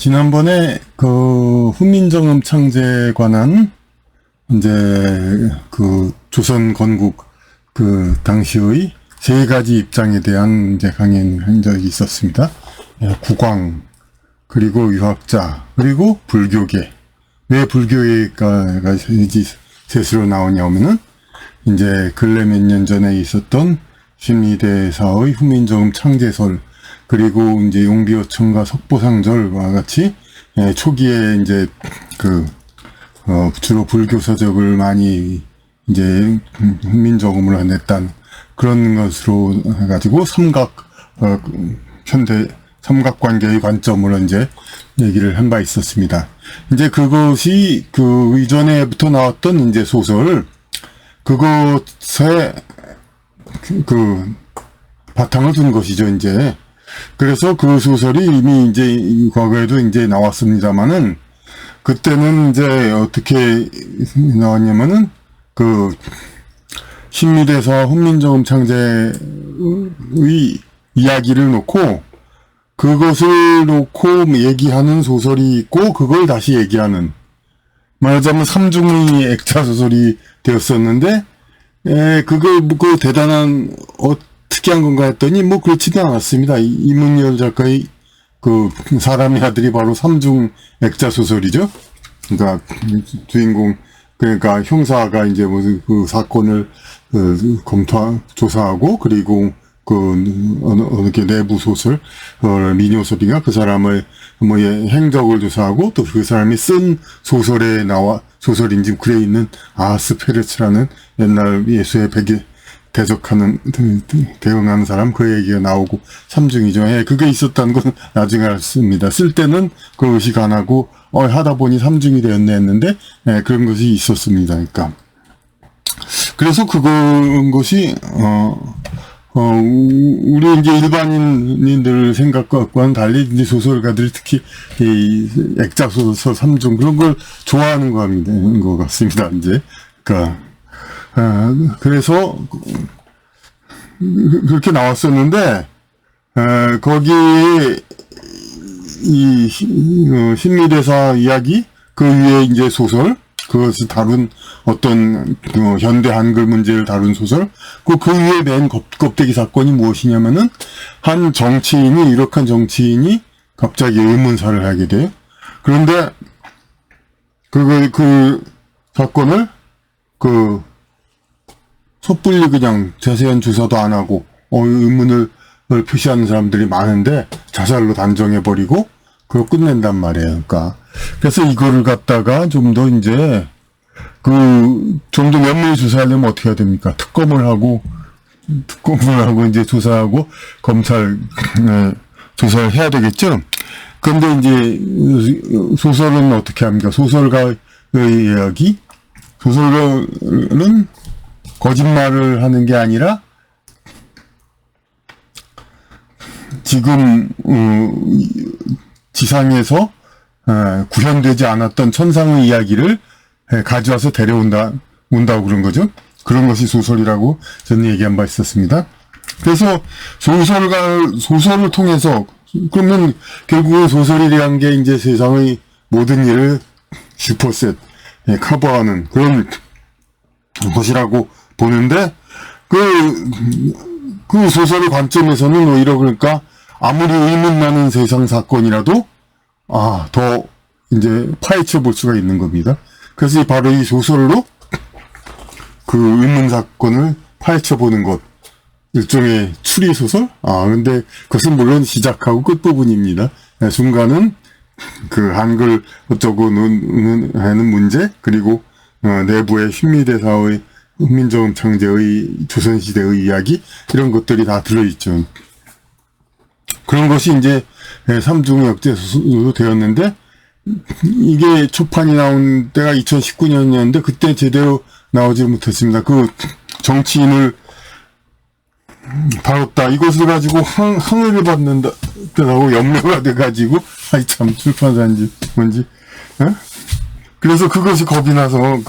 지난번에 그 훈민정음 창제에 관한 이제 그 조선 건국 그 당시의 세 가지 입장에 대한 이제 강연을 한 적이 있었습니다. 국왕, 그리고 유학자, 그리고 불교계. 왜 불교계가 셋으로 나오냐면은 이제 근래 몇 년 전에 있었던 신미대사의 훈민정음 창제설, 그리고 이제 용비어천가 석보상절과 같이 초기에 이제 주로 불교 서적을 많이 이제 훈민정음을 냈던 그런 것으로 해가지고 현대 삼각관계의 관점으로 이제 얘기를 한 바 있었습니다. 이제 그것이 그 이전에부터 나왔던 이제 소설, 그것에 바탕을 둔 것이죠, 이제. 그래서 그 소설이 이미 이제 과거에도 이제 나왔습니다만은, 그때는 이제 어떻게 나왔냐면은, 신미대사 훈민정음 창제의 이야기를 놓고, 그것을 놓고 얘기하는 소설이 있고, 그걸 다시 얘기하는, 말하자면 삼중의 액자 소설이 되었었는데, 그거 대단한, 특이한 건가 했더니, 그렇지도 않았습니다. 이문열 작가의 사람의 아들이 바로 삼중 액자 소설이죠. 그러니까, 주인공, 그러니까 형사가 이제 그 사건을, 조사하고, 그리고 어느 게 내부 소설, 민요섭이가 그 사람의 행적을 조사하고, 또 그 사람이 쓴 소설인지 글에 있는 아하스 페르츠라는 옛날 예수의 백에 대응하는 사람, 그 얘기가 나오고, 삼중이죠. 그게 있었다는 건 나중에 알았습니다. 쓸 때는 그것이 가나고, 하다 보니 삼중이 되었네 했는데, 그런 것이 있었습니다. 그러니까. 그래서 그것이, 우리 이제 일반인들 생각과는 달리 이제 소설가들이 특히 이 액자 소설 삼중 그런 걸 좋아하는 것 같습니다. 이제 그래서 그렇게 나왔었는데 거기에 이 신미대사 이야기 그 위에 이제 소설 그것을 다룬 어떤 현대 한글 문제를 다룬 소설 그 위에 맨 껍데기 사건이 무엇이냐면은 한 정치인이 유력한 정치인이 갑자기 의문사를 하게 돼요. 그런데 그 사건을 섣불리 그냥 자세한 조사도 안 하고 의문을 표시하는 사람들이 많은데 자살로 단정해버리고 그걸 끝낸단 말이에요. 그러니까 그래서 이거를 갖다가 좀 더 이제 좀 더 면밀히 조사하려면 어떻게 해야 됩니까? 특검을 하고 이제 조사하고 검찰 조사를 해야 되겠죠. 그런데 이제 소설은 어떻게 합니까? 소설가의 이야기, 소설가는 거짓말을 하는 게 아니라 지금 지상에서 구현되지 않았던 천상의 이야기를 가져와서 온다고 그런 거죠. 그런 것이 소설이라고 저는 얘기한 바 있었습니다. 그래서 소설을 통해서, 그러면 결국은 소설이라는 게 이제 세상의 모든 일을 슈퍼셋, 커버하는 그런 것이라고 보는데, 그 소설의 관점에서는 오히려 그러니까 아무리 의문나는 세상 사건이라도 더 이제 파헤쳐 볼 수가 있는 겁니다. 그래서 바로 이 소설로 그 의문 사건을 파헤쳐 보는 것, 일종의 추리 소설? 근데 그것은 물론 시작하고 끝부분입니다. 중간은 한글 어쩌고 하는 문제, 그리고 내부의 신미대사의 훈민정음 창제의 조선시대의 이야기, 이런 것들이 다 들어있죠. 그런 것이 이제 삼중 역제소설로 되었는데, 이게 초판이 나온 때가 2019년이었는데 그때 제대로 나오지 못했습니다. 정치인을 다뤘다. 이것을 가지고 항의를 받는다고 염려가 돼가지고 참 출판사인지 뭔지 그래서 그것이 겁이 나서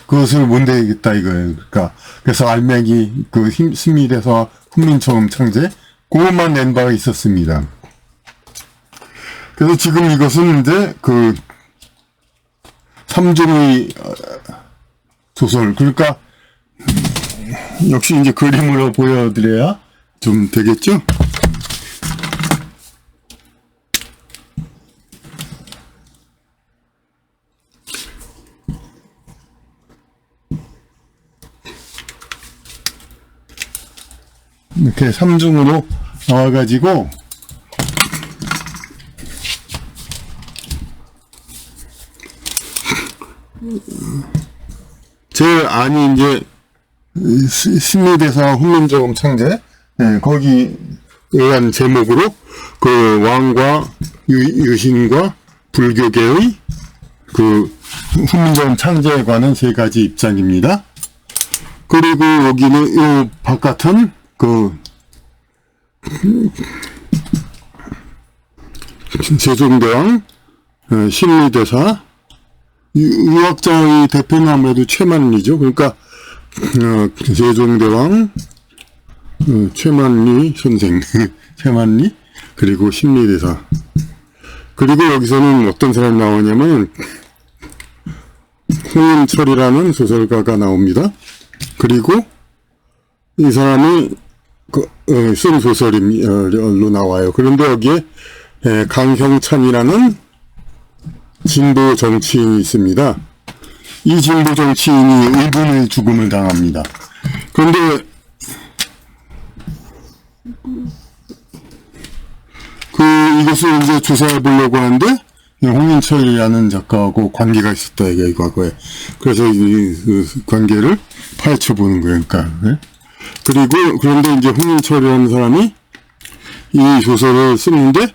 그것을 못 내겠다 이거예요. 그래서 알맹이 신미대사 훈민정음 창제 그것만 낸 바가 있었습니다. 그래서 지금 이것은 이제 그 삼중의 소설, 그러니까 역시 이제 그림으로 보여드려야 좀 되겠죠? 이렇게 삼중으로 나와가지고 제일 안이 이제 심리대사 훈민정음 창제, 예, 거기 의한 제목으로 그 왕과 유신과 불교계의 그 훈민정음 창제에 관한 세 가지 입장입니다. 그리고 여기는 이 바깥은 그 세종대왕, 심리대사, 유학자의 대표는 아무래도 최만리죠. 그러니까 세종대왕, 최만리 선생, 최만리, 그리고 심리대사. 그리고 여기서는 어떤 사람이 나오냐면 홍인철이라는 소설가가 나옵니다. 그리고 이 사람이 쓴 소설로 나와요. 그런데 여기에 강형찬이라는 진보 정치인이 있습니다. 이 진보 정치인이 의분의 죽음을 당합니다. 그런데 이것을 이제 조사해 보려고 하는데 홍인철이라는 작가하고 관계가 있었다 이게 과거에. 그래서 그 관계를 파헤쳐 보는 거예요. 그러니까. 그리고 그런데 이제 홍인철이라는 사람이 이 소설을 쓰는데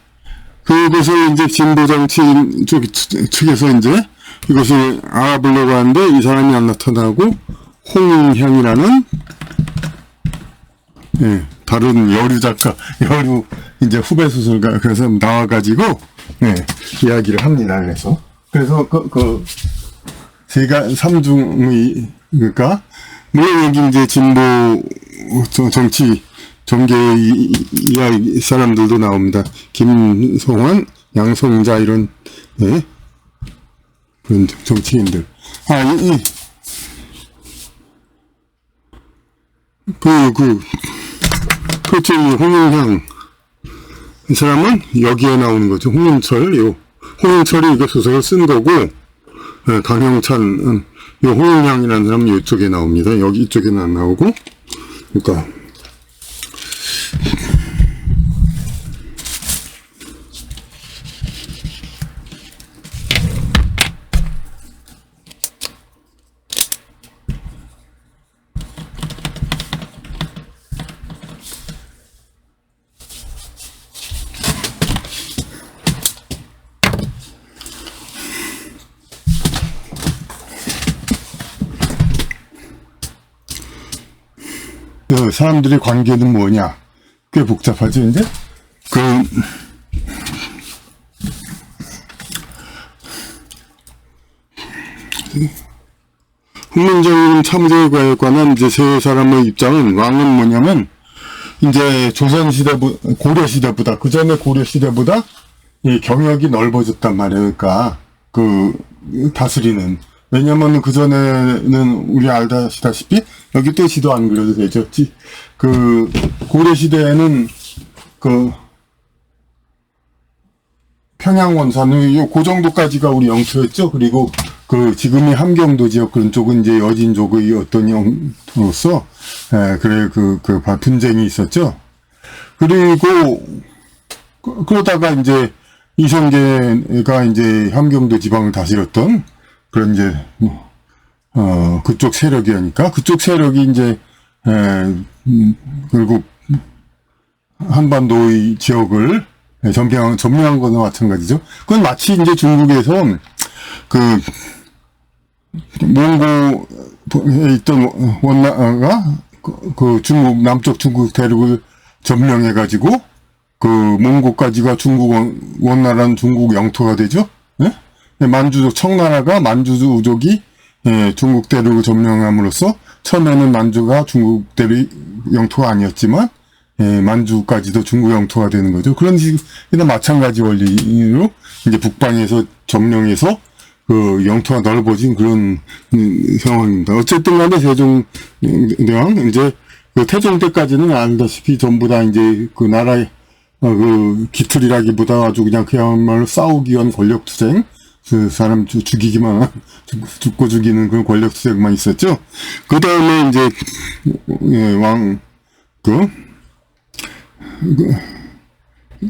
그것을 이제 진보 정치인 측에서 이제 이것을 알아보려고 하는데 이 사람이 안 나타나고 홍인향이라는 다른 여류 작가, 여류 이제 후배 소설가 그래서 나와가지고 이야기를 합니다. 그래서 제가 삼중의 그러니까 물론 여기 이제 진보 정치 정계의 사람들도 나옵니다. 김성환, 양성자 이런 그런 정치인들. 그렇죠. 홍인향 이 사람은 여기에 나오는 거죠. 홍인철이 이거 소설을 쓴 거고, 강형찬, 홍인향이라는 사람은 이쪽에 나옵니다. 여기 이쪽에는 안 나오고, 그러니까 사람들의 관계는 뭐냐? 꽤 복잡하죠, 이제? 훈민정음 참제에 관한 이제 세 사람의 입장은, 왕은 뭐냐면, 이제 고려시대보다, 그 전에 고려시대보다 이 경역이 넓어졌단 말이에요. 그러니까, 다스리는. 왜냐면 그전에는 우리 알다시피 여기 떼시도 안 그려도 되죠. 고려시대에는 평양 원산의 그 정도까지가 우리 영토였죠. 그리고 지금의 함경도 지역 그런 쪽은 이제 여진족의 어떤 영토로서 분쟁이 있었죠. 그리고 그러다가 이제 이성계가 이제 함경도 지방을 다스렸던 그런 이제 그쪽 세력이니까 그쪽 세력이 이제 결국 한반도의 지역을 점령한 거나 마찬가지죠. 그건 마치 이제 중국에서 몽고에 있던 원나라가 중국 남쪽 중국 대륙을 점령해가지고 몽고까지가 중국 원나라는 중국 영토가 되죠. 네? 만주족 청나라가 만주족이 중국 대륙을 점령함으로써 처음에는 만주가 중국 대륙 영토가 아니었지만 만주까지도 중국 영토가 되는 거죠. 그런 식이나 마찬가지 원리로 이제 북방에서 점령해서 그 영토가 넓어진 그런 상황입니다. 어쨌든 간에 세종대왕 이제 그 태종 때까지는 알다시피 전부 다 이제 그 나라의 그 기틀이라기보다 아주 그냥 그야말로 싸우기 위한 권력투쟁, 그 사람 죽이기만 죽고 죽이는 그런 권력투쟁만 있었죠. 그 다음에 이제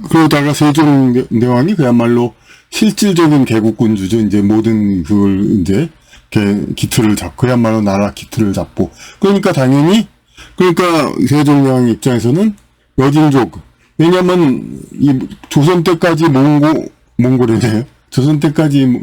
그러다가 세종대왕이 그야말로 실질적인 개국군주죠. 이제 모든 그걸 이제 기틀을 잡고, 그야말로 나라 기틀을 잡고. 그러니까 당연히, 그러니까 세종대왕 입장에서는 여진족, 왜냐면 이 조선 때까지 몽골이네요. 조선 때까지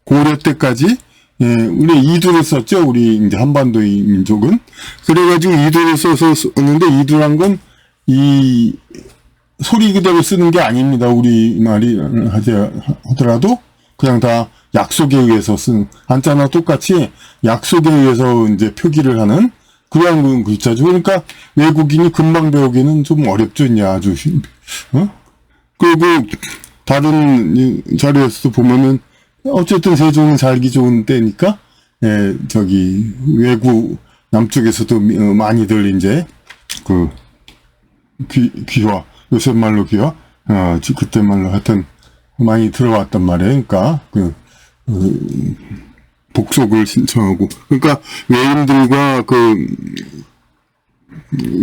고려 때까지 우리 이두를 썼죠. 우리 이제 한반도의 민족은. 그래가지고 이두를 썼는데, 이두란 건 이 소리 그대로 쓰는 게 아닙니다. 우리 말이 하더라도 그냥 다 약속에 의해서 쓴, 한자나 똑같이 약속에 의해서 이제 표기를 하는 그런 글자죠. 그러니까 외국인이 금방 배우기는 좀 어렵죠. 이제 아주 그리고 다른 자료에서도 보면은 어쨌든 세종은 살기 좋은 때니까 외국 남쪽에서도 많이들 이제 귀화, 요새 말로 귀화, 그때 말로 하여튼 많이 들어왔단 말이에요. 그러니까 복속을 신청하고, 그러니까 외인들과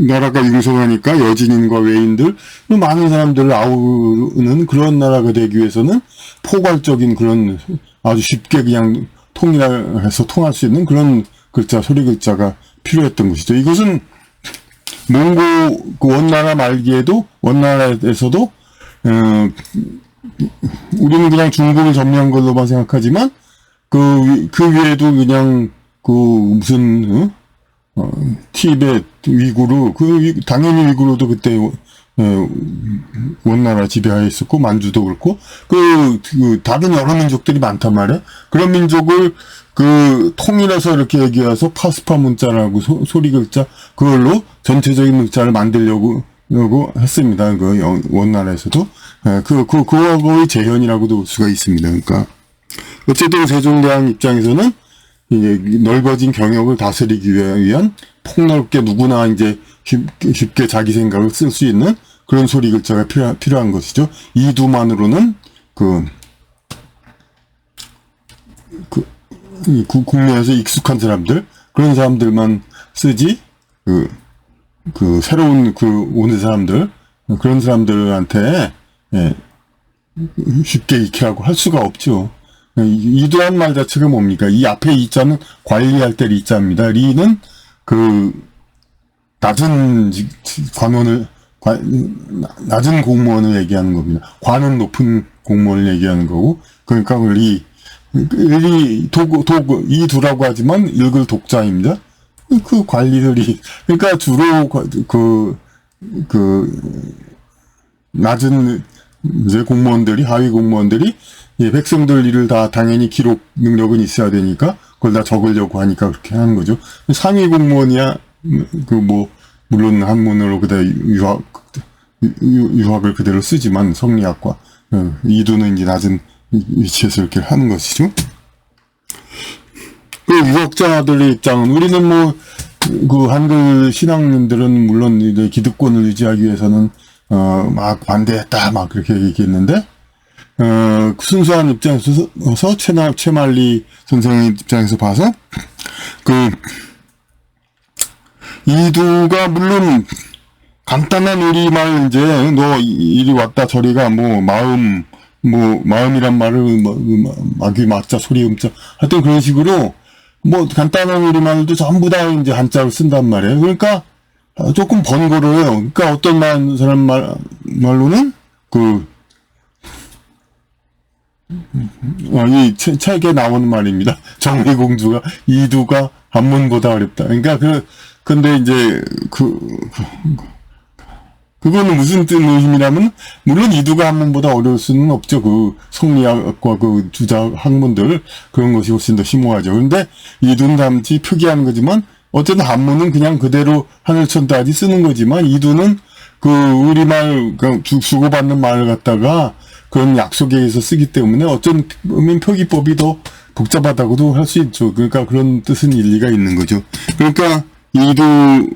나라가 융성하니까 여진인과 외인들, 많은 사람들을 아우르는 그런 나라가 되기 위해서는 포괄적인 그런 아주 쉽게 그냥 통일해서 통할 수 있는 그런 글자, 소리 글자가 필요했던 것이죠. 이것은 몽고 원나라 말기에도, 원나라에서도 우리는 그냥 중국을 점령한 걸로만 생각하지만 그 위에도 그냥 무슨 티베트, 위구르, 당연히 위구르도 그때 원나라 지배하에 있었고, 만주도 그렇고, 다른 여러 민족들이 많단 말이에요. 그런 민족을 통일해서 이렇게 얘기해서 파스파 문자라고 소리 글자, 그걸로 전체적인 문자를 만들려고 했습니다. 원나라에서도. 그거의 재현이라고도 볼 수가 있습니다. 그러니까. 어쨌든 세종대왕 입장에서는 이제 넓어진 경역을 다스리기 위한 폭넓게 누구나 이제 쉽게 자기 생각을 쓸 수 있는 그런 소리 글자가 필요한 것이죠. 이두만으로는 국내에서 익숙한 사람들, 그런 사람들만 쓰지, 새로운 오는 사람들, 그런 사람들한테, 쉽게 익히라고 할 수가 없죠. 이두란 말 자체가 뭡니까? 이 앞에 이자는 관리할 때 리자입니다. 리는 낮은 낮은 공무원을 얘기하는 겁니다. 관은 높은 공무원을 얘기하는 거고, 그러니까 이두라고 하지만 읽을 독자입니다. 관리들이, 그러니까 주로 낮은 이제 공무원들이, 하위 공무원들이 백성들 일을 다 당연히 기록 능력은 있어야 되니까 그걸 다 적으려고 하니까 그렇게 하는 거죠. 상위 공무원이야 물론 한문으로 그대로 유학을 그대로 쓰지만 성리학과 이두는 이제 낮은 위치에서 이렇게 하는 것이죠. 유학자들의 입장은, 우리는 한글 신앙인들은 물론 이제 기득권을 유지하기 위해서는 막 반대했다 막 그렇게 얘기했는데, 순수한 입장에서 최말리 선생의 입장에서 봐서 이두가 물론 간단한 우리말 이제 너 이리 왔다 저리가 마음이란 말을 마귀 맞자 소리 음자 하여튼 그런 식으로 간단한 우리말도 전부 다 이제 한자로 쓴단 말이에요. 그러니까 조금 번거로워요. 그러니까 어떤 사람 말로는 이 책에 나오는 말입니다. 정리공주가 이두가 한문보다 어렵다. 그러니까 근데 이제 그거는 무슨 뜻 의심이라면, 물론 이두가 학문보다 어려울 수는 없죠. 그 성리학과 그 주자 학문들, 그런 것이 훨씬 더 심오하죠. 그런데 이두는 단지 표기하는 거지만, 어쨌든 한문은 그냥 그대로 하늘천 따지 쓰는 거지만, 이두는 그 우리말, 주고받는 말을 갖다가 그런 약속에 의해서 쓰기 때문에 어쩌면 표기법이 더 복잡하다고도 할 수 있죠. 그러니까 그런 뜻은 일리가 있는 거죠. 그러니까 이두,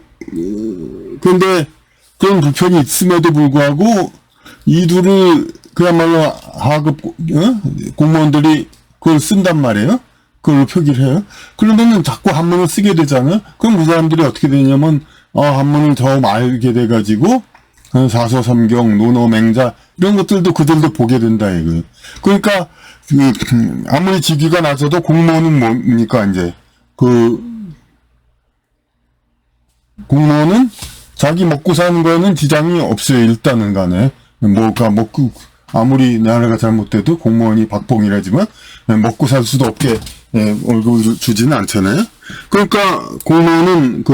그런데 그런 불편이 있음에도 불구하고 이두를 그야말로 하급 공무원들이 그걸 쓴단 말이에요. 그걸 표기를 해요. 그러면은 자꾸 한문을 쓰게 되잖아요. 그럼 그 사람들이 어떻게 되냐면 한문을 더 알게 돼가지고 사서삼경, 논어, 맹자 이런 것들도 그들도 보게 된다 이거. 그러니까 아무리 직위가 낮아도 공무원은 뭡니까 이제 공무원은 자기 먹고 사는 거에는 지장이 없어요. 일단은 간에. 아무리 나라가 잘못돼도 공무원이 박봉이라지만, 먹고 살 수도 없게, 월급을 주지는 않잖아요. 그러니까, 공무원은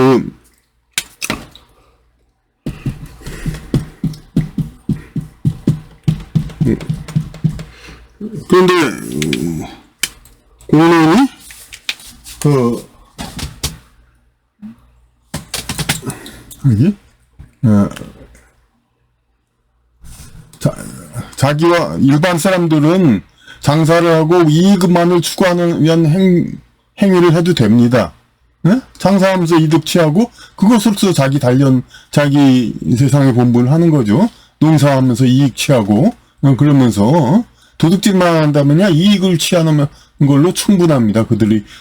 그런데, 공무원이, 여기? 자기와 일반 사람들은 장사를 하고 이익만을 추구하는 행위를 해도 됩니다. 네? 장사하면서 이득 취하고 그것으로서 자기 세상의 본분을 하는 거죠. 농사하면서 이익 취하고 그러면서 도둑질만 한다면야 이익을 취하는 걸로 충분합니다.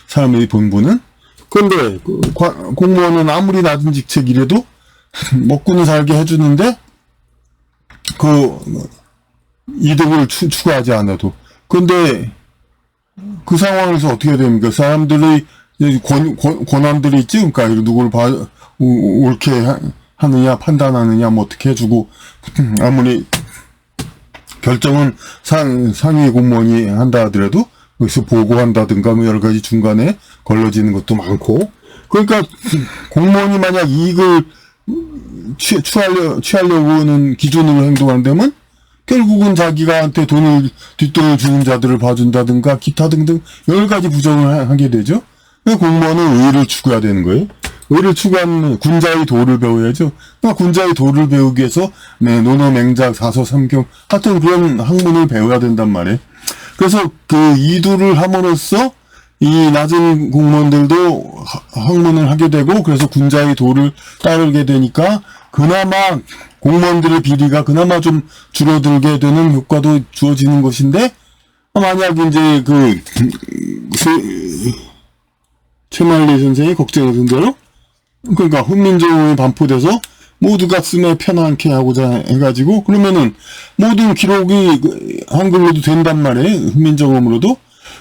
사람의 본분은. 그런데 공무원은 아무리 낮은 직책이라도 먹고는 살게 해주는데 이득을 추구하지 않아도. 그런데 그 상황에서 어떻게 됩니까? 사람들의 권한들이 있지. 그러니까 누구를 옳게 하느냐 판단하느냐 뭐 어떻게 해주고 아무리 결정은 상위 공무원이 한다 하더라도 여기서 보고한다든가 뭐 여러 가지 중간에 걸러지는 것도 많고. 그러니까 공무원이 만약 이익을 취하려고는 기준으로 행동한다면 결국은 자기가한테 뒷돈을 주는 자들을 봐준다든가 기타 등등 여러 가지 부정을 하게 되죠. 공무원은 의를 추구해야 되는 거예요. 의를 추구하는 군자의 도를 배워야죠. 그러니까 군자의 도를 배우기 위해서 논어, 맹자, 사서, 삼경 하여튼 그런 학문을 배워야 된단 말이에요. 그래서 이두를 함으로써 이 낮은 공무원들도 학문을 하게 되고 그래서 군자의 도를 따르게 되니까 그나마 공무원들의 비리가 그나마 좀 줄어들게 되는 효과도 주어지는 것인데 만약 이제 최만리 선생이 걱정하던 대로 그러니까 훈민정음이 반포돼서 모두가 쓰면 편안케 하고자 해가지고 그러면은 모든 기록이 한글로도 된단 말이에요. 훈민정음으로도.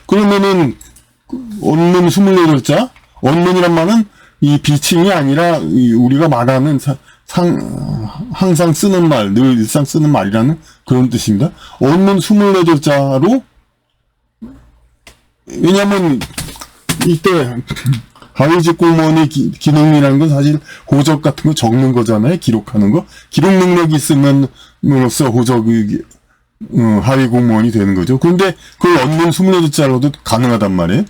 그러면은 원문 28자 원문이란 말은 이 비칭이 아니라 우리가 말하는 항상 쓰는 말, 늘 일상 쓰는 말이라는 그런 뜻입니다. 원문 28자로 왜냐면 이때 하위직 공무원의 기능이라는 건 사실 호적 같은 거 적는 거잖아요. 기록하는 거. 기록 능력이 있으면으로써 호적이 하위 공무원이 되는 거죠. 그런데 그 원문 28자로도 가능하단 말이에요.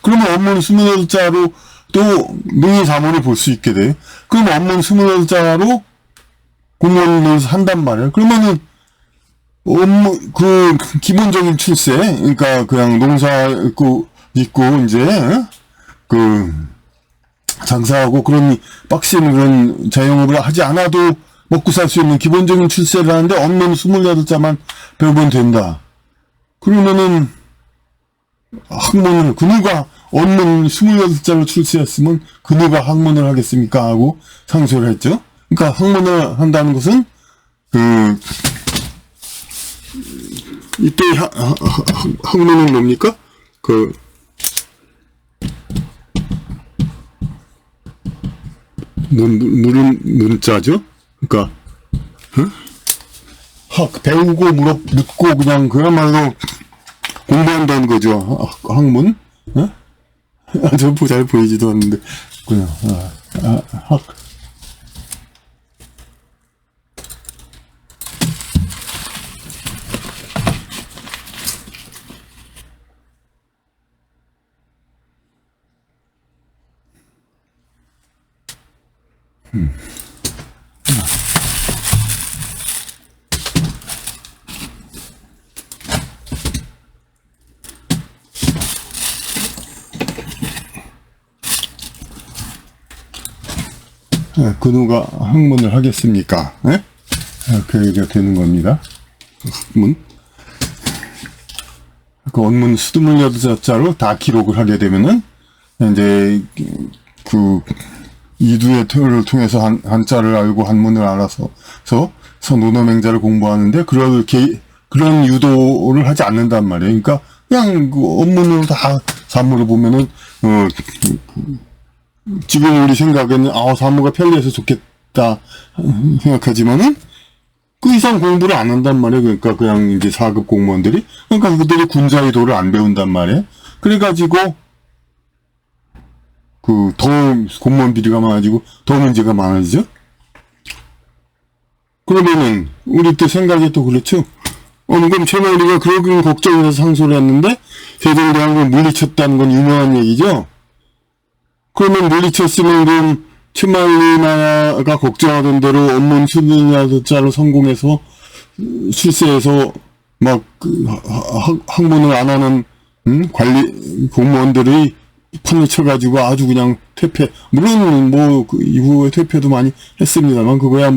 그러면 원문 28자로 또 능히 자문을 볼 수 있게 돼요. 그럼 원문 28자로 공무원을 한단 말이에요. 그러면은 기본적인 출세, 그러니까 그냥 농사 짓고 이제 장사하고 그런 빡신 그런 자영업을 하지 않아도 먹고 살 수 있는 기본적인 출세를 하는데 원문 28자만 배우면 된다. 그러면은 학문을 그누가 원문 28자로 출세했으면 그누가 학문을 하겠습니까? 하고 상소를 했죠. 그러니까 학문을 한다는 것은 이때 학문은 뭡니까? 문자죠. 그러니까 배우고 묻고 그냥 그야말로 공부한다는 거죠. 학문. 저 잘 보이지도 않는데 그냥 그 누가 학문을 하겠습니까? 예? 이렇게 얘기가 되는 겁니다. 학문. 그 원문 수두물여자자로 다 기록을 하게 되면은, 이제, 이두의 토를 통해서 한자를 알고 한문을 알아서, 논어맹자를 공부하는데, 그런 유도를 하지 않는단 말이에요. 그러니까, 그냥 원문으로 다 사물을 보면은, 지금 우리 생각에는 사무가 편리해서 좋겠다 생각하지만은 그 이상 공부를 안 한단 말이에요. 그러니까 그냥 이제 4급 공무원들이 그러니까 그들이 군자의 도를 안 배운단 말이에요. 그래가지고 더 공무원 비리가 많아지고 더 문제가 많아지죠. 그러면은 우리 또 생각이 또 그렇죠. 그럼 최만리가 그런 걱정해서 상소를 했는데 세종대왕을 물리쳤다는 건 유명한 얘기죠. 그러면 물리쳤으면 그럼 최만리 나라가 걱정하던 대로 원문 수두물여자로 성공해서 출세해서 막 학문을 안 하는 관리 공무원들이 판을 쳐가지고 아주 그냥 퇴폐, 물론 그 이후에 퇴폐도 많이 했습니다만 그거야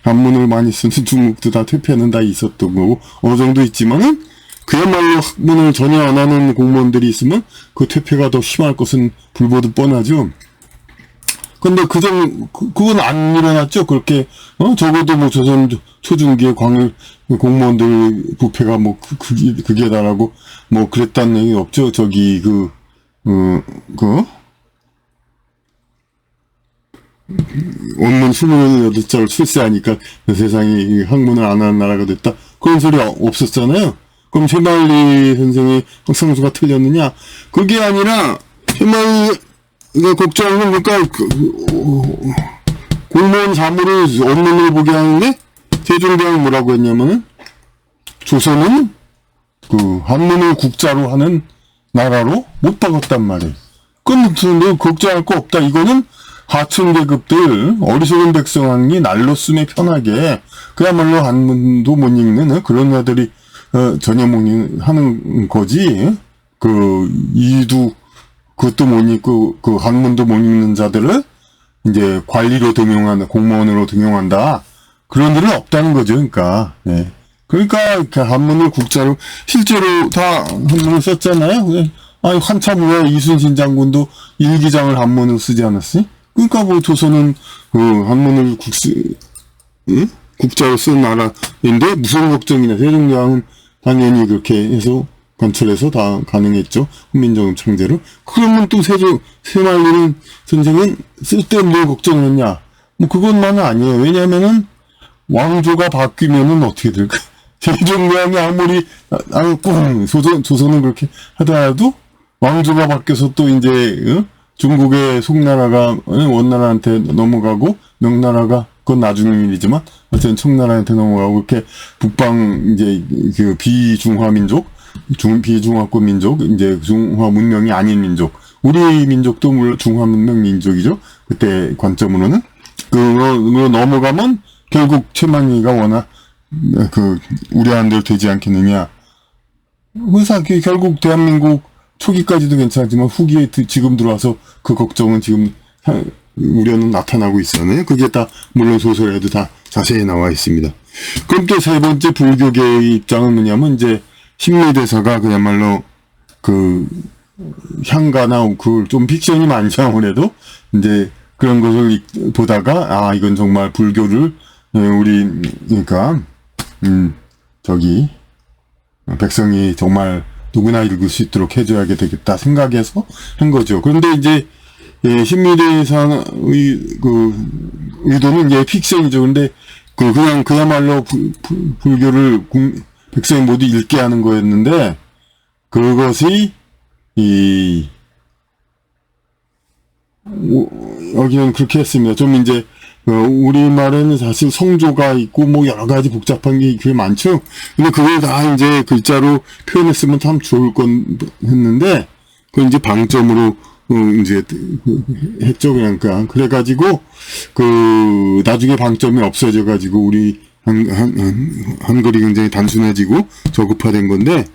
한문을 많이 쓰는 중국도 다 퇴폐는 다 있었던 거고 어느 정도 있지만은 그야말로 학문을 전혀 안 하는 공무원들이 있으면 그 퇴폐가 더 심할 것은 불보듯 뻔하죠. 근데 그건 안 일어났죠. 그렇게, 적어도 조선 초중기의 공무원들 부패가 극에 달하고, 그랬다는 얘기 없죠. 원문 28자를 출세하니까 세상이 학문을 안 하는 나라가 됐다. 그런 소리 없었잖아요. 그럼 최만리 선생의 상수가 틀렸느냐? 그게 아니라 최만리가 걱정하는 그러니까 공무원 사무를 원문을 보게 하는데 세종대왕이 뭐라고 했냐면은 조선은 한문을 국자로 하는 나라로 못 박았단 말이에요. 그럼 걱정할 거 없다. 이거는 하층 계급들 어리석은 백성이 날로 쓰매 편하게 그야말로 한문도 못 읽는 그런 애들이 전염 하는 거지. 이두, 그것도 못 읽고, 한문도 못 읽는 자들을 이제 관리로 등용한다, 공무원으로 등용한다. 그런 일은 없다는 거죠, 그러니까. 네. 그러니까, 한문을 국자로, 실제로 다 한문을 썼잖아요. 한참 후에 이순신 장군도 일기장을 한문으로 쓰지 않았어요? 그러니까 조선은, 한문을 국자로 쓴 나라인데, 무슨 걱정이냐. 세종대왕은 당연히 그렇게 해서 관철해서 다 가능했죠. 훈민정음 창제로. 그러면 또 최만리 선생은 쓸데없는 걱정을 했냐? 그것만은 아니에요. 왜냐면은 왕조가 바뀌면은 어떻게 될까? 세종대왕이 아무리 조선은 그렇게 하더라도 왕조가 바뀌어서 또 이제 중국의 송나라가 원나라한테 넘어가고 명나라가 그건 나중 일이지만 하여튼 청나라한테 넘어가고 이렇게 북방 이제 비중화 민족, 비중화권 민족, 이제 중화 문명이 아닌 민족, 우리 민족도 물론 중화 문명 민족이죠. 그때 관점으로는 그거 넘어가면 결국 최만리가 워낙 우려한 대로 되지 않겠느냐. 그래서 결국 대한민국 초기까지도 괜찮지만 후기에 지금 들어와서 그 걱정은 지금 우려는 나타나고 있었네요. 그게 다 물론 소설에도 다 자세히 나와 있습니다. 그럼 또 세 번째 불교계의 입장은 뭐냐면 이제 신미대사가 그야말로 향가나 좀 픽션이 많죠. 아무래도 이제 그런 것을 보다가 이건 정말 불교를 그러니까 백성이 정말 누구나 읽을 수 있도록 해줘야 되겠다 생각해서 한 거죠. 그런데 이제 신미대사의 의도는 이제 픽션이죠. 근데 그냥 그야말로 불교를 백성이 모두 읽게 하는 거였는데 그것이 여기는 그렇게 했습니다. 좀 이제 우리말에는 사실 성조가 있고 여러 가지 복잡한 게 그게 많죠. 근데 그걸 다 이제 글자로 표현했으면 참 좋을 건 했는데 그건 이제 방점으로 이제, 했죠, 그러니까. 그래가지고, 나중에 방점이 없어져가지고, 우리, 한글이 굉장히 단순해지고, 저급화된 건데,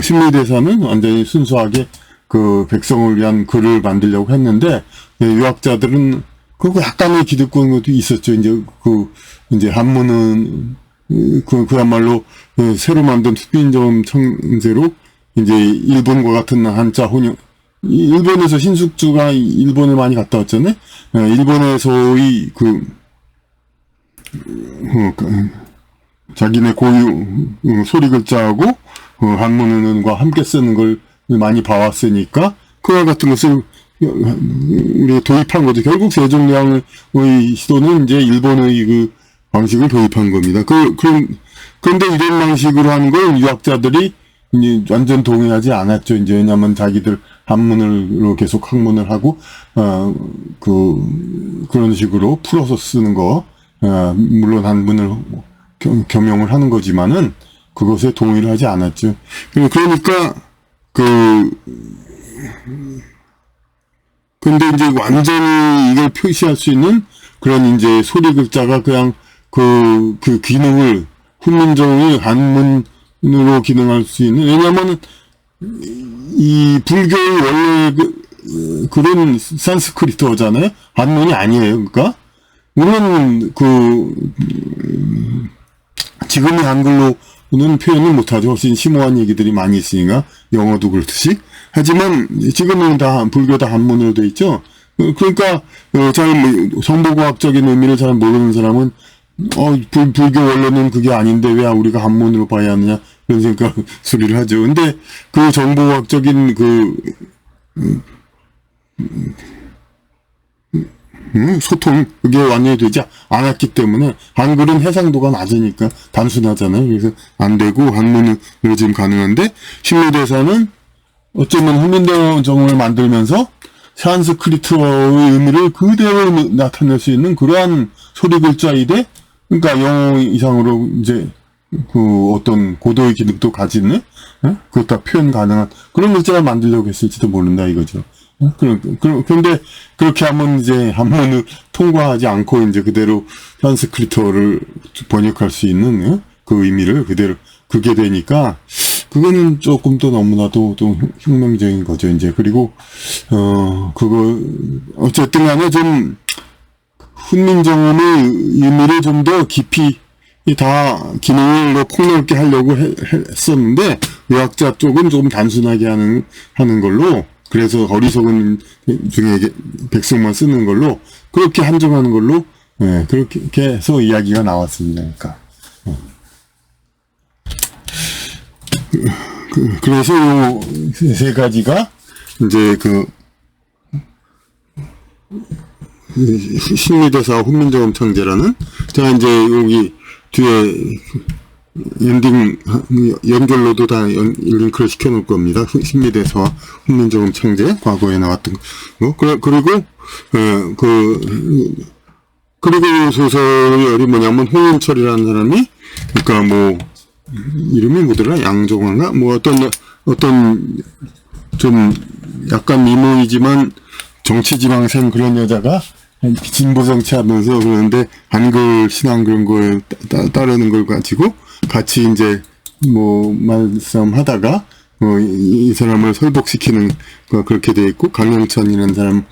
신미대사는 완전히 순수하게, 백성을 위한 글을 만들려고 했는데, 유학자들은, 그리고 약간의 기득권도 있었죠. 이제 한문은, 그야말로, 새로 만든 후민정 청제로, 이제 일본과 같은 한자 혼용, 일본에서 신숙주가 일본을 많이 갔다 왔잖아요. 일본에서의 자기네 고유 소리 글자하고 한문과 함께 쓰는 걸 많이 봐왔으니까 그와 같은 것을 우리가 도입한 거죠. 결국 세종대왕의 시도는 이제 일본의 방식을 도입한 겁니다. 그런데 이런 방식으로 하는 걸 유학자들이 완전 동의하지 않았죠. 이제 왜냐면 자기들 한문으로 계속 학문을 하고, 그런 식으로 풀어서 쓰는 거, 물론 한문을 겸용을 하는 거지만은 그것에 동의를 하지 않았죠. 그러니까, 근데 이제 완전히 이걸 표시할 수 있는 그런 이제 소리 글자가 그냥 그 기능을 훈민정음이 한문으로 기능할 수 있는, 왜냐면 이 불교의 원래 그런 산스크리트어잖아요. 한문이 아니에요. 그러니까 물론 지금의 한글로는 표현을 못하죠. 훨씬 심오한 얘기들이 많이 있으니까 영어도 그렇듯이. 하지만 지금은 불교 다 한문으로 돼 있죠. 그러니까 정보과학적인 의미를 잘 모르는 사람은 불교 원래는 그게 아닌데 왜 우리가 한문으로 봐야 하느냐 그런 생각 소리를 하죠. 근데 그 정보학적인 소통 그게 완전히 되지 않았기 때문에 한글은 해상도가 낮으니까 단순하잖아요. 그래서 안 되고 한문으로 지금 가능한데 신미대사는 어쩌면 훈민정음을 만들면서 산스크리트어의 의미를 그대로 나타낼 수 있는 그러한 소리 글자이되 그러니까 영어 이상으로 이제 어떤 고도의 기능도 가지는 그것 다 표현 가능한 그런 글자를 만들려고 했을지도 모른다 이거죠. 그런데 그렇게 하면 이제 한문을 통과하지 않고 이제 그대로 산스크리트어를 번역할 수 있는 그 의미를 그대로 그게 되니까 그거는 조금 더 너무나도 좀 혁명적인 거죠. 이제 그리고 어쨌든 간에 좀 훈민정음의 의미를 좀 더 깊이 다 기능을 폭넓게 하려고 했었는데 유학자 쪽은 조금 단순하게 하는 걸로 그래서 어리석은 중에 백성만 쓰는 걸로 그렇게 한정하는 걸로 그렇게 해서 이야기가 나왔습니다. 그러니까 그래서 요 세 가지가 이제 신미대사 훈민정음 창제라는 제가 이제 여기 뒤에 엔딩 연결로도 다 링크를 시켜놓을 겁니다. 신미대사와 훈민정음 창제 과거에 나왔던 거 그리고 그리고 소설이 뭐냐면 홍인철이라는 사람이 그러니까 뭐 이름이 뭐더라 양종환가 뭐 어떤 좀 약간 미모이지만 정치지망생 그런 여자가 진보 정치하면서 그러는데 한글 신앙 그런 거에 따르는 걸 가지고 같이 이제 뭐 말싸움하다가 이 사람을 설복시키는 거 그렇게 돼 있고 강영천이라는 사람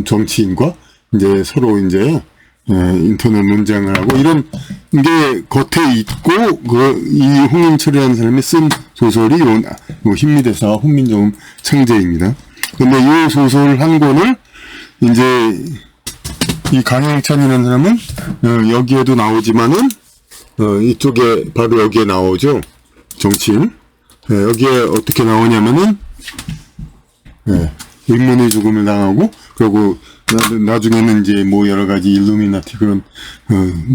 정치인과 이제 서로 이제 인터넷 논쟁을 하고 이런 게 겉에 있고 이 홍인철이라는 사람이 쓴 소설이 신미대사 훈민정음 창제입니다. 근데 이 소설 한 권을 이제 이 강영찬이라는 사람은 여기에도 나오지만은 이쪽에 바로 여기에 나오죠. 정치인. 여기에 어떻게 나오냐면은 인문의 죽음을 당하고 그리고 나중에는 이제 뭐 여러 가지 일루미나티 그런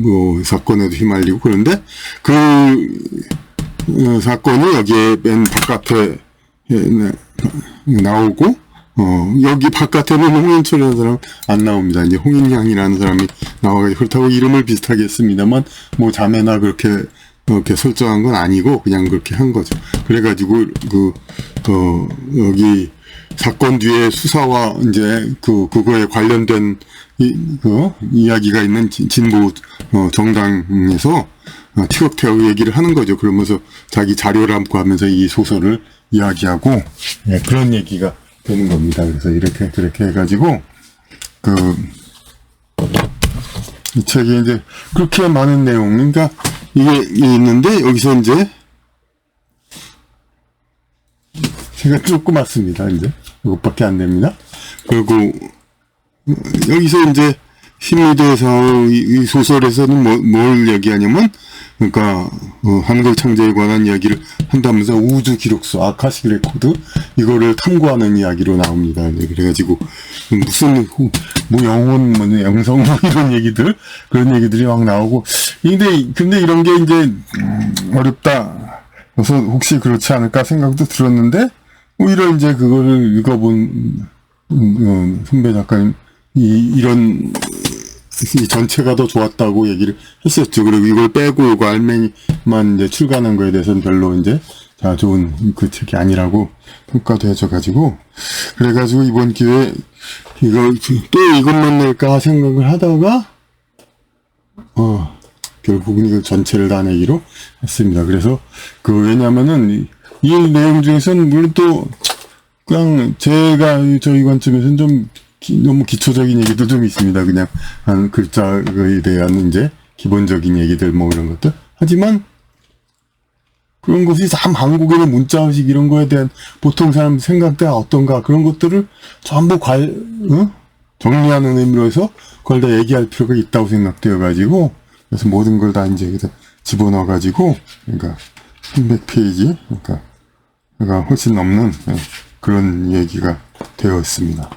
뭐 사건에도 휘말리고 그런데 그 사건이 여기에 맨 바깥에 나오고 여기 바깥에는 홍인철이라는 사람 안 나옵니다. 이제 홍인향이라는 사람이 나와가지고 그렇다고 이름을 비슷하게 했습니다만 뭐 자매나 그렇게 설정한 건 아니고 그냥 그렇게 한 거죠. 그래가지고 여기 사건 뒤에 수사와 이제 그거에 관련된 이야기가 있는 진보 정당에서 티격태격 얘기를 하는 거죠. 그러면서 자기 자료를 담고 하면서 이 소설을 이야기하고, 예, 그런 얘기가 되는 겁니다. 그래서 그렇게 해가지고, 이 책이 이제 그렇게 많은 내용, 그러니까 이게 있는데, 여기서 이제, 제가 조그맣습니다, 이제. 이것밖에 안 됩니다. 그리고, 여기서 이제, 신미대에서 이 소설에서는 뭘 얘기하냐면, 그러니까 한글 창제에 관한 이야기를 한다면서 우주 기록소, 아카식 레코드 이거를 탐구하는 이야기로 나옵니다. 그래가지고 무슨 뭐 영혼, 뭐 영성 이런 얘기들, 그런 얘기들이 막 나오고, 근데 이런 게 이제 어렵다. 그래서 혹시 그렇지 않을까 생각도 들었는데, 오히려 이제 그거를 읽어본 선배 작가님 이런 이 전체가 더 좋았다고 얘기를 했었죠. 그리고 이걸 빼고 이거 알맹이만 이제 출간한 거에 대해서는 별로 이제 좋은 그 책이 아니라고 평가돼져가지고, 그래가지고 이번 기회에 이것만 낼까 생각을 하다가 결국은 이거 전체를 다 내기로 했습니다. 그래서 왜냐면은 이 내용 중에서는 물론 또 그냥 제가 저희 관점에서는 좀 너무 기초적인 얘기도 좀 있습니다. 그냥 한 글자에 대한 이제 기본적인 얘기들 뭐 이런 것들. 하지만 그런 것이 참 한국인의 문자의식 이런 거에 대한 보통 사람 생각대가 어떤가 그런 것들을 전부 정리하는 의미로 해서 그걸 다 얘기할 필요가 있다고 생각되어가지고, 그래서 모든 걸 다 이제 여기다 집어넣어가지고, 그러니까 300페이지, 그러니까 훨씬 넘는 그런 얘기가 되어 있습니다.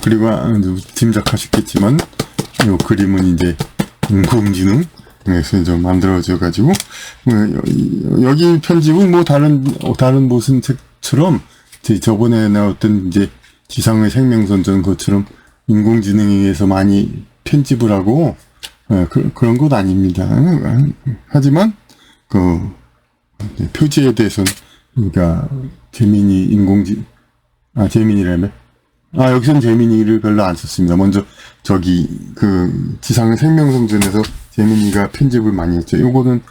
그리고 짐작하셨겠지만 이 그림은 이제 인공지능에서 좀 만들어져 가지고, 여기 편집은 뭐 다른 무슨 책처럼 저번에 나왔던 이제 지상의 생명선전 것처럼 인공지능에 의해서 많이 편집을 하고 그런 것 아닙니다. 하지만 표지에 대해서는, 그러니까 제미니라며? 여기서는 제미니를 별로 안 썼습니다. 먼저 지상의 생명성전에서 제미니가 편집을 많이 했죠. 요거는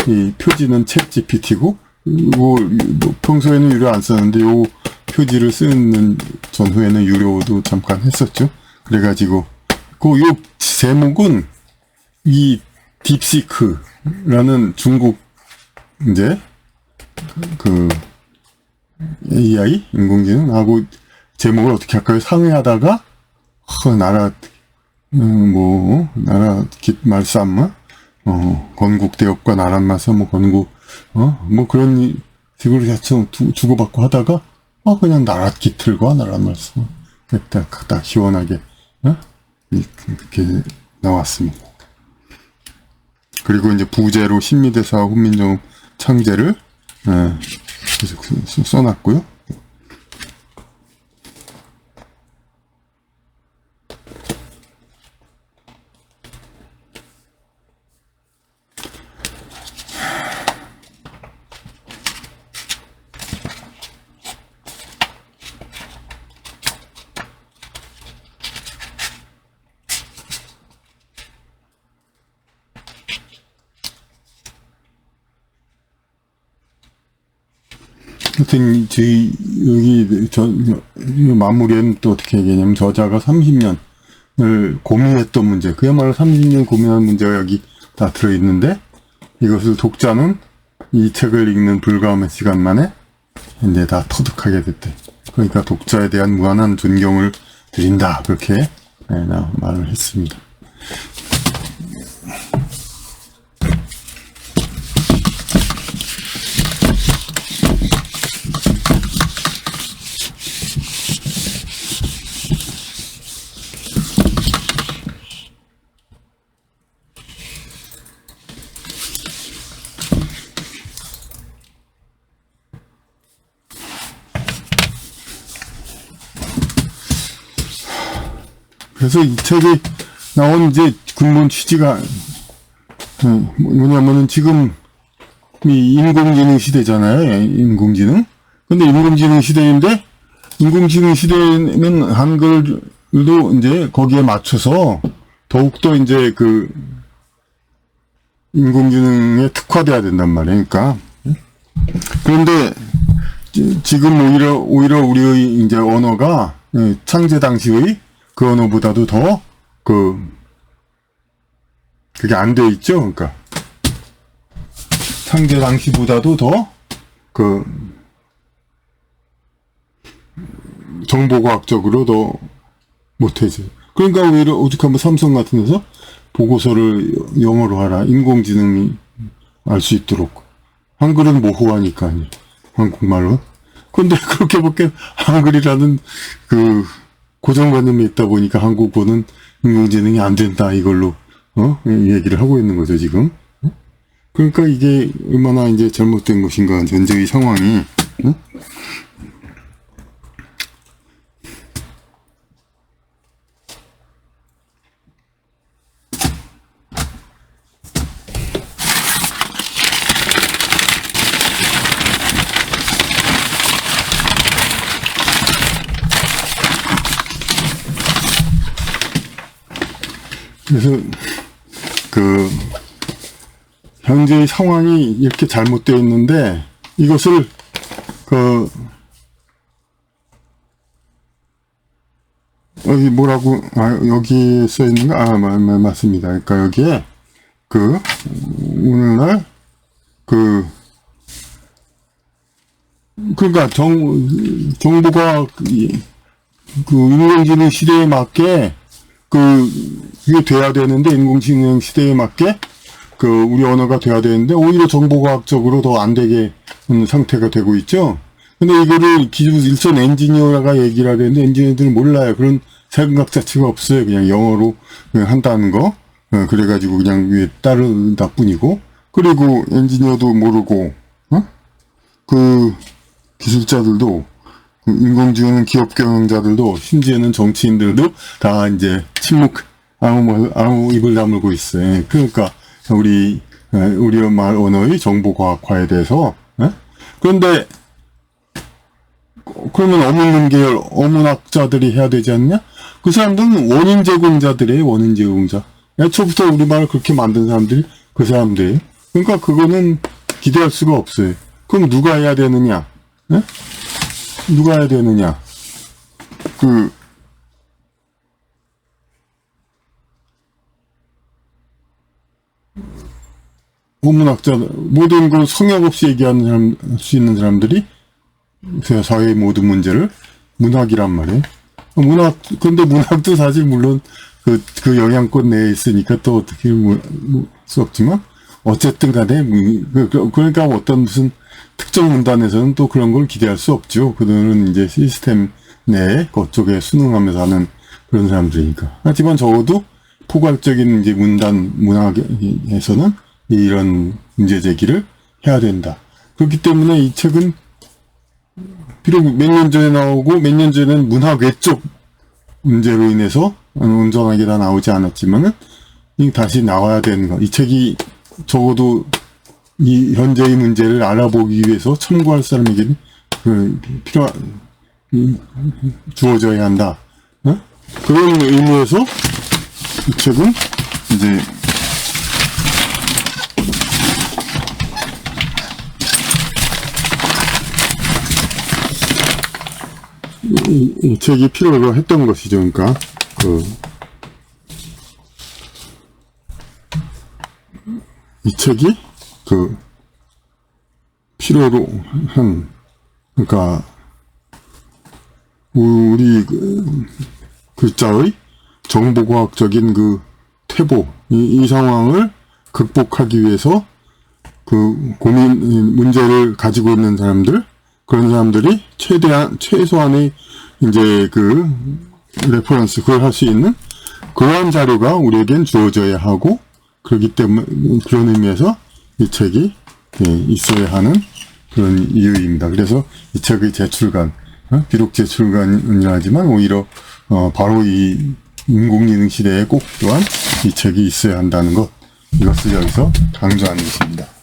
이 표지는 챗 GPT고, 평소에는 유료 안 썼는데 요 표지를 쓰는 전후에는 유료도 잠깐 했었죠. 그래가지고 요 제목은 이 딥시크라는 중국 이제 AI 인공지능하고 제목을 어떻게 할까요? 상의하다가 나라 말싸움 건국대업과 나라마서 건국 뭐 그런 식으로 대충 주고받고 하다가 그냥 나라 기틀과 나라 말싸움 딱 시원하게 이렇게 나왔습니다. 그리고 이제 부제로 신미대사와 훈민정음 창제를 계속 써놨고요. 하여튼, 마무리에는 또 어떻게 얘기하냐면, 저자가 30년을 고민했던 문제, 그야말로 30년 고민한 문제가 여기 다 들어있는데, 이것을 독자는 이 책을 읽는 불과 몇 시간 만에 이제 다 터득하게 됐대. 그러니까 독자에 대한 무한한 존경을 드린다. 그렇게 말을 했습니다. 그래서 이 책이 나온 이제 근본 취지가 뭐냐면은 지금 이 인공지능 시대잖아요. 인공지능. 근데 인공지능 시대인데, 인공지능 시대는 한글도 이제 거기에 맞춰서 더욱더 이제 그 인공지능에 특화돼야 된단 말이에요. 그러니까. 그런데 지금 오히려 우리의 이제 언어가 창제 당시의 그 언어보다도 더 그게 안 돼 있죠. 그러니까 창제 당시보다도 더 정보과학적으로 더 못해져. 그러니까 오히려 오죽 하면 삼성 같은 데서 보고서를 영어로 하라. 인공지능이 알 수 있도록. 한글은 모호하니까, 한국말로. 근데 그렇게밖에 한글이라는 그 고정관념이 있다 보니까 한국어는 인공지능이 안 된다. 이걸로, 얘기를 하고 있는 거죠, 지금. 그러니까 이게 얼마나 이제 잘못된 것인가, 현재의 상황이. 그래서 현재의 상황이 이렇게 잘못되어 있는데 이것을 여기 뭐라고 여기 써 있는가? 맞습니다. 그러니까 여기에 오늘날 그러니까 정보가 인공지능 시대에 맞게 이게 돼야 되는데, 인공지능 시대에 맞게, 우리 언어가 돼야 되는데, 오히려 정보과학적으로 더 안 되게 하는 상태가 되고 있죠? 근데 이거를 일선 엔지니어가 얘기를 하는데, 엔지니어들은 몰라요. 그런 생각 자체가 없어요. 그냥 영어로 그냥 한다는 거. 그래가지고 그냥 위에 따른다 뿐이고. 그리고 엔지니어도 모르고, 기술자들도, 인공지능 기업 경영자들도, 심지어는 정치인들도 다 이제 아무 입을 다물고 있어요. 그러니까 우리 말 언어의 정보과학화에 대해서. 그런데 그러면 어문론 계열 어문학자들이 해야 되지 않냐? 그 사람들은 원인 제공자들이에요. 원인 제공자. 애초부터 우리말을 그렇게 만든 사람들이 그 사람들이에요. 그러니까 그거는 기대할 수가 없어요. 그럼 누가 해야 되느냐? 누가 해야 되느냐? 어문학자, 모든 걸 성역 없이 얘기하는 수 있는 사람들이 사회의 모든 문제를 문학이란 말이에요. 근데 문학도 사실 물론 그 영향권 내에 있으니까 또 어떻게 수 없지만, 어쨌든 간에, 그러니까 어떤 무슨 특정 문단에서는 또 그런 걸 기대할 수 없죠. 그들은 이제 시스템 내에 그쪽에 순응하면서 하는 그런 사람들이니까. 하지만 적어도 포괄적인 이제 문학에서는 이런 문제 제기를 해야 된다. 그렇기 때문에 이 책은 비록 몇 년 전에 나오고 몇 년 전에는 문학 외적 문제로 인해서 온전하게 다 나오지 않았지만은 다시 나와야 되는 거. 이 책이 적어도 이 현재의 문제를 알아보기 위해서 참고할 사람에게는 주어져야 한다. 그런 의미에서 이 책은 이제 이 책이 필요로 했던 것이죠. 그러니까 이 책이 필요로 한, 그러니까 우리 글자의 정보과학적인 퇴보, 이 상황을 극복하기 위해서 문제를 가지고 있는 사람들, 그런 사람들이 최소한의 이제 레퍼런스, 그걸 할 수 있는 그러한 자료가 우리에겐 주어져야 하고, 그렇기 때문에, 그런 의미에서 이 책이 있어야 하는 그런 이유입니다. 그래서 이 책의 재출간, 비록 재출간이라 하지만 오히려 바로 이 인공지능 시대에 꼭 또한 이 책이 있어야 한다는 것, 이것을 여기서 강조하는 것입니다.